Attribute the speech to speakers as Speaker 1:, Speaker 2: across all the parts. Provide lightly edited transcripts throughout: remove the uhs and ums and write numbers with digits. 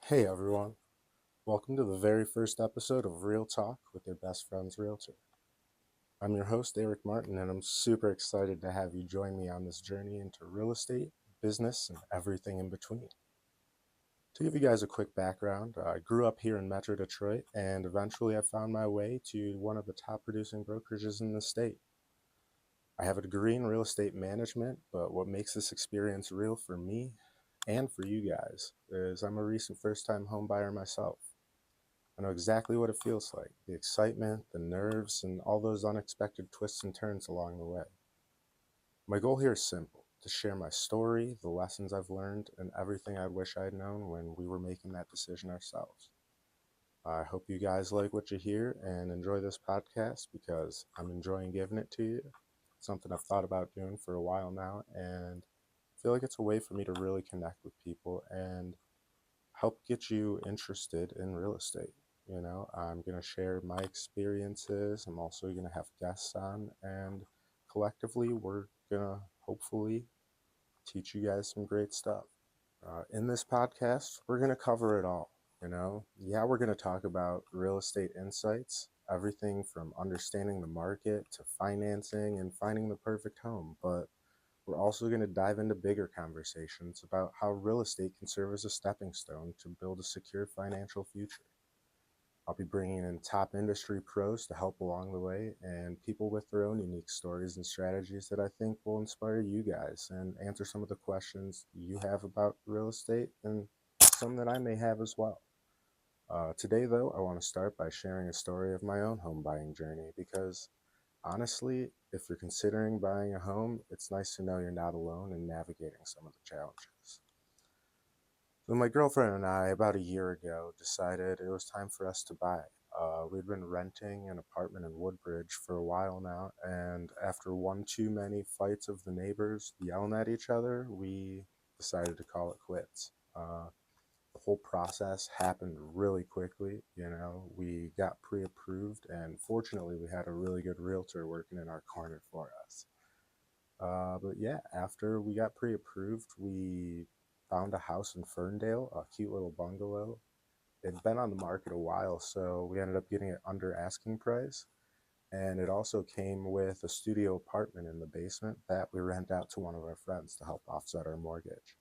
Speaker 1: Hey everyone, welcome to the very first episode of Real Talk with your best friend's realtor. I'm your host, Eric Martin, and I'm super excited to have you join me on this journey into real estate, business, and everything in between. To give you guys a quick background, I grew up here in Metro Detroit, and eventually I found my way to one of the top producing brokerages in the state. I have a degree in real estate management, but what makes this experience real for me and for you guys is I'm a recent first-time home buyer myself. I know exactly what it feels like, the excitement, the nerves, and all those unexpected twists and turns along the way. My goal here is simple, to share my story, the lessons I've learned, and everything I wish I'd known when we were making that decision ourselves. I hope you guys like what you hear and enjoy this podcast because I'm enjoying giving it to you. It's something I've thought about doing for a while now, and I feel like it's a way for me to really connect with people and help get you interested in real estate. I'm going to share my experiences. I'm also going to have guests on, and collectively, we're going to hopefully teach you guys some great stuff. In this podcast, we're going to cover it all. We're going to talk about real estate insights, everything from understanding the market to financing and finding the perfect home. But we're also going to dive into bigger conversations about how real estate can serve as a stepping stone to build a secure financial future. I'll be bringing in top industry pros to help along the way and people with their own unique stories and strategies that I think will inspire you guys and answer some of the questions you have about real estate and some that I may have as well. Today, though, I want to start by sharing a story of my own home buying journey because honestly, if you're considering buying a home, it's nice to know you're not alone in navigating some of the challenges. So my girlfriend and I, about a year ago, decided it was time for us to buy. We'd been renting an apartment in Woodbridge for a while now, and after one too many fights of the neighbors yelling at each other, we decided to call it quits. The whole process happened really quickly. We got pre-approved, and fortunately, we had a really good realtor working in our corner for us. But yeah, after we got pre-approved, we found a house in Ferndale, a cute little bungalow. It'd been on the market a while, so we ended up getting it under asking price. And it also came with a studio apartment in the basement that we rent out to one of our friends to help offset our mortgage.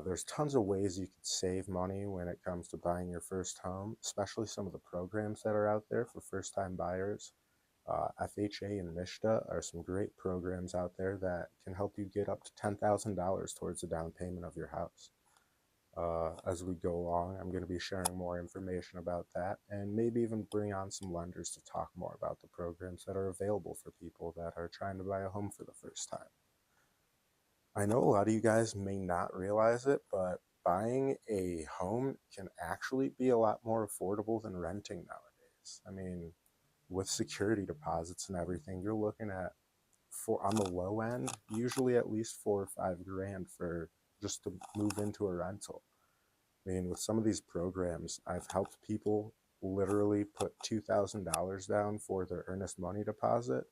Speaker 1: There's tons of ways you could save money when it comes to buying your first home, especially some of the programs that are out there for first-time buyers. FHA and MISHDA are some great programs out there that can help you get up to $10,000 towards the down payment of your house. As we go along, I'm going to be sharing more information about that and maybe even bring on some lenders to talk more about the programs that are available for people that are trying to buy a home for the first time. I know a lot of you guys may not realize it, but buying a home can actually be a lot more affordable than renting nowadays. I mean, with security deposits and everything, you're looking at for on the low end, usually at least 4 or 5 grand for just to move into a rental. I mean, with some of these programs, I've helped people literally put $2,000 down for their earnest money deposit.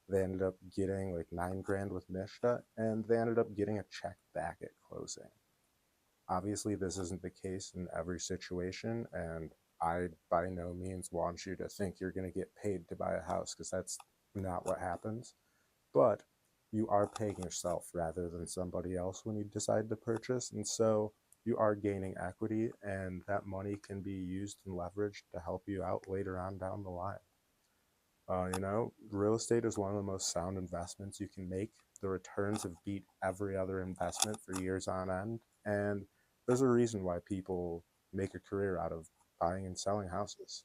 Speaker 1: They ended up getting like 9 grand with MISHDA, and they ended up getting a check back at closing. Obviously, this isn't the case in every situation, and I by no means want you to think you're going to get paid to buy a house because that's not what happens. But you are paying yourself rather than somebody else when you decide to purchase, and so you are gaining equity, and that money can be used and leveraged to help you out later on down the line. Real estate is one of the most sound investments you can make. The returns have beat every other investment for years on end, and there's a reason why people make a career out of buying and selling houses.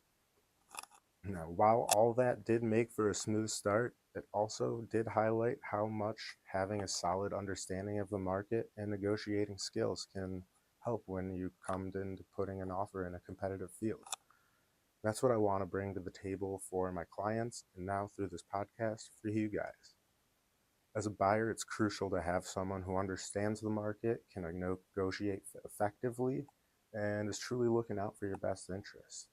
Speaker 1: Now, while all that did make for a smooth start, it also did highlight how much having a solid understanding of the market and negotiating skills can help when you come into putting an offer in a competitive field. That's what I want to bring to the table for my clients and now through this podcast for you guys. As a buyer, it's crucial to have someone who understands the market, can negotiate effectively, and is truly looking out for your best interests.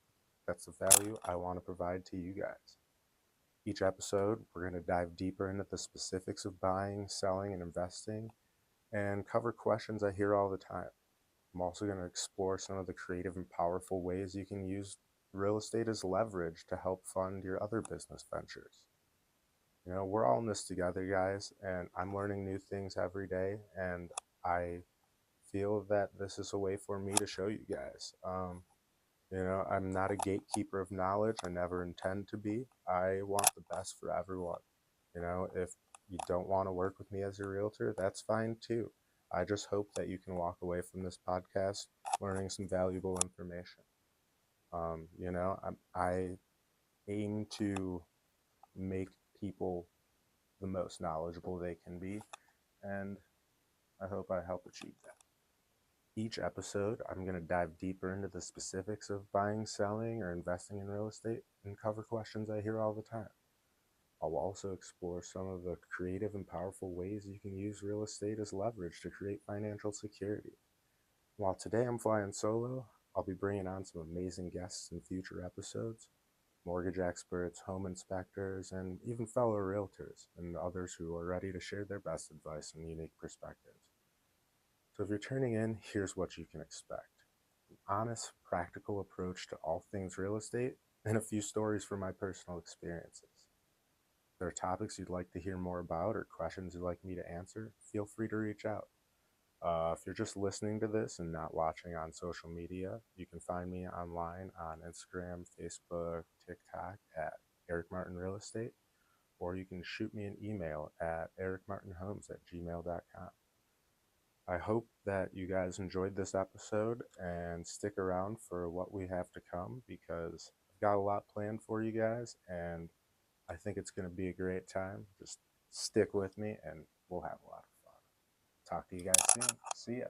Speaker 1: That's the value I want to provide to you guys. Each episode, we're going to dive deeper into the specifics of buying, selling, and investing, and cover questions I hear all the time. I'm also going to explore some of the creative and powerful ways you can use real estate as leverage to help fund your other business ventures. We're all in this together, guys, and I'm learning new things every day, and I feel that this is a way for me to show you guys. I'm not a gatekeeper of knowledge. I never intend to be. I want the best for everyone. If you don't want to work with me as a realtor, that's fine too. I just hope that you can walk away from this podcast learning some valuable information. I aim to make people the most knowledgeable they can be, and I hope I help achieve that. Each episode, I'm going to dive deeper into the specifics of buying, selling, or investing in real estate and cover questions I hear all the time. I'll also explore some of the creative and powerful ways you can use real estate as leverage to create financial security. While today I'm flying solo, I'll be bringing on some amazing guests in future episodes, mortgage experts, home inspectors, and even fellow realtors and others who are ready to share their best advice and unique perspectives. So if you're turning in, here's what you can expect. An honest, practical approach to all things real estate and a few stories from my personal experiences. If there are topics you'd like to hear more about or questions you'd like me to answer, feel free to reach out. If you're just listening to this and not watching on social media, you can find me online on Instagram, Facebook, TikTok at Eric Martin Real Estate, or you can shoot me an email at ericmartinhomes@gmail.com. I hope that you guys enjoyed this episode and stick around for what we have to come, because I've got a lot planned for you guys and I think it's going to be a great time. Just stick with me and we'll have a lot of fun. Talk to you guys soon. See ya.